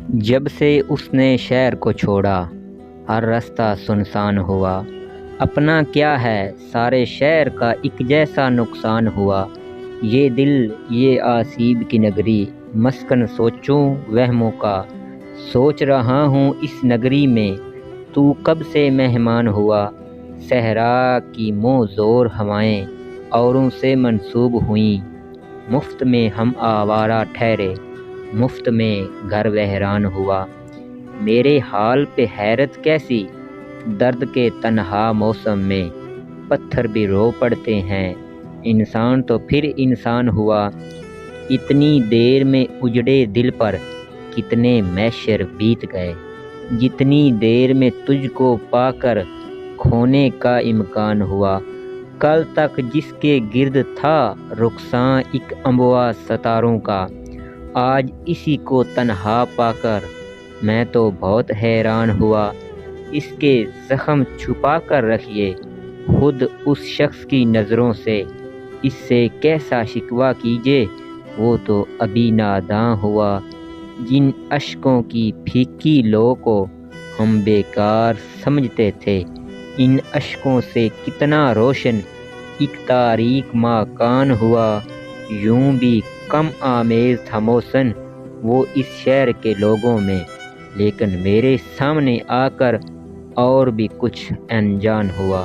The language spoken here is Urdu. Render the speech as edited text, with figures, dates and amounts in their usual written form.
جب سے اس نے شہر کو چھوڑا ہر راستہ سنسان ہوا، اپنا کیا ہے سارے شہر کا ایک جیسا نقصان ہوا۔ یہ دل یہ آسیب کی نگری، مسکن سوچوں وہموں کا، سوچ رہا ہوں اس نگری میں تو کب سے مہمان ہوا۔ صحرا کی منہ زور ہوائیں اوروں سے منسوب ہوئیں، مفت میں ہم آوارہ ٹھہرے، مفت میں گھر ویران ہوا۔ میرے حال پہ حیرت کیسی، درد کے تنہا موسم میں پتھر بھی رو پڑتے ہیں، انسان تو پھر انسان ہوا۔ اتنی دیر میں اجڑے دل پر کتنے محشر بیت گئے، جتنی دیر میں تجھ کو پا کر کھونے کا امکان ہوا۔ کل تک جس کے گرد تھا رخساں ایک انبوا ستاروں کا، آج اسی کو تنہا پا کر میں تو بہت حیران ہوا۔ اس کے زخم چھپا کر رکھیے خود اس شخص کی نظروں سے، اس سے کیسا شکوہ کیجے وہ تو ابھی ناداں ہوا۔ جن اشکوں کی پھیکی لو کو ہم بیکار سمجھتے تھے، ان اشکوں سے کتنا روشن ایک تاریک مکان ہوا۔ یوں بھی کم آمیز تھا محسن وہ اس شہر کے لوگوں میں، لیکن میرے سامنے آ کر اور بھی کچھ انجان ہوا۔